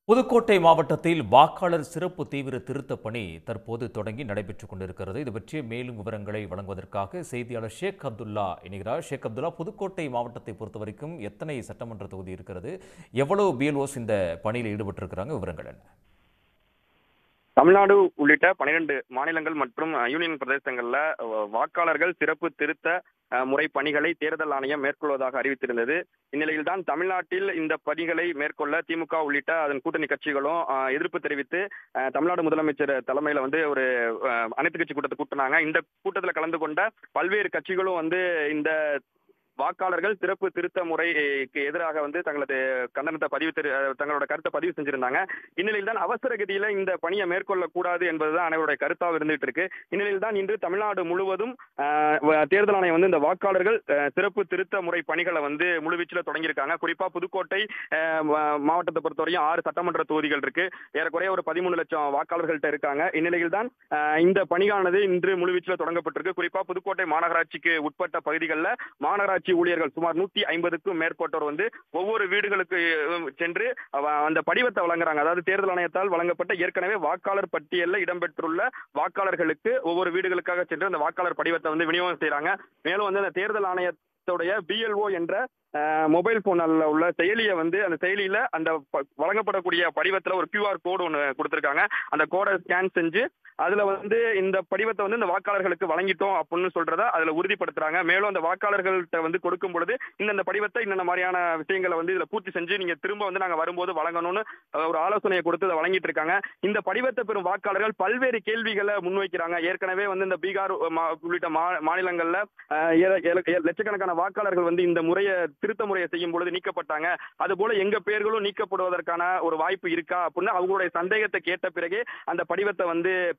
புதுக்கோட்டை மாவட்டத்தில் வாக்காளர் சிறப்பு தீவிர திருத்தப் பணி தற்போது தொடங்கி நடைபெற்றுக் கொண்டிருக்கிறது. இது பற்றிய மேலும் விவரங்களை வழங்குவதற்காக செய்தியாளர் ஷேக் அப்துல்லா இணைகிறார். ஷேக் அப்துல்லா, புதுக்கோட்டை மாவட்டத்தை பொறுத்தவரைக்கும் எத்தனை சட்டமன்ற தொகுதி இருக்கிறது? எவ்வளவு பிஎல்ஓஸ் இந்த பணியில் ஈடுபட்டிருக்கிறாங்க? விவரங்கள் என்ன? தமிழ்நாடு உள்ளிட்ட 12 மாநிலங்கள் மற்றும் யூனியன் பிரதேசங்கள்ல வாக்காளர்கள் சிறப்பு திருத்த முறை பணிகளை தேர்தல் ஆணையம் மேற்கொள்வதாக அறிவித்திருந்தது. இந்நிலையில்தான் தமிழ்நாட்டில் இந்த பணிகளை மேற்கொள்ள திமுக உள்ளிட்ட அதன் கூட்டணி கட்சிகளும் எதிர்ப்பு தெரிவித்து தமிழ்நாடு முதலமைச்சர் தலைமையில ஒரு அனைத்து கட்சி கூட்டத்தை கூட்டினாங்க. இந்த கூட்டத்தில் கலந்து கொண்ட பல்வேறு கட்சிகளும் இந்த வாக்காளர்கள் சிறப்பு திருத்த முறைக்கு எதிராக தங்களது கண்டனத்தை தங்களோட கருத்தை பதிவு செஞ்சிருந்தாங்க. இந்நிலையில் தான் அவசர கதியில இந்த பணியை மேற்கொள்ளக்கூடாது என்பதுதான் அனைவருடைய கருத்தாக இருந்துட்டு இருக்கு. இந்நிலையில் தான் இன்று தமிழ்நாடு முழுவதும் தேர்தல் ஆணையம் இந்த வாக்காளர்கள் சிறப்பு திருத்த முறை பணிகளை முழுவீச்சில் தொடங்கியிருக்காங்க. குறிப்பா புதுக்கோட்டை மாவட்டத்தை பொறுத்தவரையும் 6 சட்டமன்ற தொகுதிகள் இருக்கு. ஏறக்குறைய ஒரு 13 லட்சம் வாக்காளர்கள்ட்ட இருக்காங்க. இந்நிலையில் தான் இந்த பணியானது இன்று முழுவீச்சில் தொடங்கப்பட்டிருக்கு. குறிப்பா புதுக்கோட்டை மாநகராட்சிக்கு உட்பட்ட பகுதிகளில் மாநகராட்சி ஊழியர்கள் சுமார் 150க்கும் மேற்பட்டோர் ஒவ்வொரு வீடுகளுக்கு சென்று அந்த படிவத்தை வழங்குறாங்க. அதாவது தேர்தல் ஆணையத்தால் வழங்கப்பட்ட ஏற்கனவே வாக்காளர் பட்டியலில் இடம்பெற்றுள்ள வாக்காளர்களுக்கு ஒவ்வொரு வீடுகளுக்காக சென்று அந்த வாக்காளர் படிவத்தை விநியோகம் செய்யறாங்க. மேலும் அந்த தேர்தல் ஆணையத்துடைய பிஎல்ஓ என்ற மொபைல் போன்ல உள்ள செயலியை அந்த செயலியில அந்த வழங்கப்படக்கூடிய படிவத்துல ஒரு QR கோடு ஒன்று கொடுத்திருக்காங்க. அந்த கோடை ஸ்கேன் செஞ்சு அதுல இந்த படிவத்தை இந்த வாக்காளர்களுக்கு வழங்கிட்டோம் அப்படின்னு சொல்றத அதுல உறுதிப்படுத்துறாங்க. மேலும் அந்த வாக்காளர்கள்ட்ட கொடுக்கும் பொழுது இந்த படிவத்தை இந்த மாதிரியான விஷயங்களை இதுல பூர்த்தி செஞ்சு நீங்க திரும்ப நாங்க வரும்போது வழங்கணும்னு ஒரு ஆலோசனையை கொடுத்து அதை வழங்கிட்டு இருக்காங்க. இந்த படிவத்தை பெறும் வாக்காளர்கள் பல்வேறு கேள்விகளை முன்வைக்கிறாங்க. ஏற்கனவே இந்த பீகார் உள்ளிட்ட மாநிலங்கள்ல லட்சக்கணக்கான வாக்காளர்கள் இந்த முறையை திருத்த முறையை செய்யும் பொழுது நீக்கப்பட்டாங்க. அது போல எங்க பெயர்களும் நீக்கப்படுவதற்கான ஒரு வாய்ப்பு இருக்கா அப்படின்னு அவங்களுடைய சந்தேகத்தை கேட்ட பிறகு அந்த படிவத்தை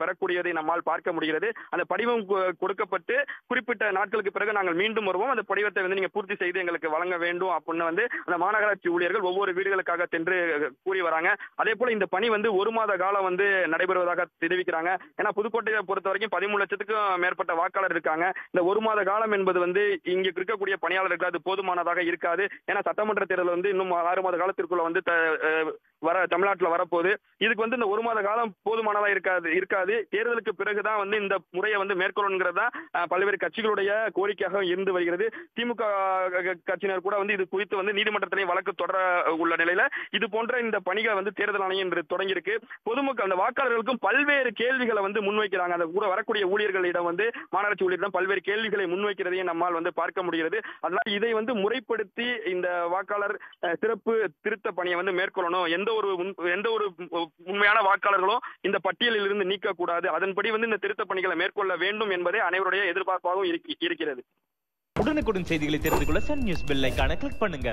பெறக்கூடியதை நம்மால் பார்க்க முடிகிறது. அந்த படிவம் கொடுக்கப்பட்டு குறிப்பிட்ட நாட்களுக்கு பிறகு நாங்கள் மீண்டும் வருவோம், அந்த படிவத்தை நீங்க பூர்த்தி செய்து எங்களுக்கு வழங்க வேண்டும் அப்படின்னு அந்த மாநகராட்சி ஊழியர்கள் ஒவ்வொரு வீடுகளுக்காக சென்று கூறி வராங்க. அதே போல இந்த பணி 1 மாத காலம் நடைபெறுவதாக தெரிவிக்கிறாங்க. ஏன்னா புதுக்கோட்டையை பொறுத்த வரைக்கும் 13 லட்சத்துக்கும் மேற்பட்ட வாக்காளர் இருக்காங்க. இந்த 1 மாத காலம் என்பது இங்க இருக்கக்கூடிய பணியாளர்கள் அது போதுமானதாக இருக்காது. ஏன்னா சட்டமன்ற தேர்தல் இன்னும் 6 மாத காலத்திற்குள்ள தமிழ்நாட்டில் வரப்போகுது. இதுக்கு இந்த 1 மாத காலம் போதுமானதா இருக்காது. தேர்தலுக்கு பிறகுதான் இந்த முறையை மேற்கொள்ளுங்கிறதா பல்வேறு கட்சிகளுடைய கோரிக்கையாக இருந்து வருகிறது. திமுக கட்சியினர் கூட இது குறித்து நீதிமன்றத்திலே வழக்கு தொடர உள்ள நிலையில இது போன்ற இந்த பணிகள் தேர்தல் ஆணையம் இன்று தொடங்கியிருக்கு. பொதுமக்கள் அந்த வாக்காளர்களுக்கும் பல்வேறு கேள்விகளை முன்வைக்கிறாங்க. அந்த கூட வரக்கூடிய ஊழியர்களிடம் மாநகராட்சி ஊழியர்களிடம் பல்வேறு கேள்விகளை முன்வைக்கிறதையும் நம்மால் பார்க்க முடிகிறது. அதனால இதை முறைப்படுத்தி இந்த வாக்காளர் சிறப்பு திருத்த பணியை மேற்கொள்ளணும். எந்த ஒரு உண்மையான வாக்காளர்களும் இந்த பட்டியலில் இருந்து நீக்கக்கூடாது. அதன்படி இந்த திருத்த பணிகளை மேற்கொள்ள வேண்டும் என்பதே அனைவருடைய எதிர்பார்ப்பாகவும் இருக்கிறது. உடனுக்குடன் செய்திகளை தெரிந்து கொள்ள சன் நியூஸ் பெல் ஐகானை கிளிக் பண்ணுங்க.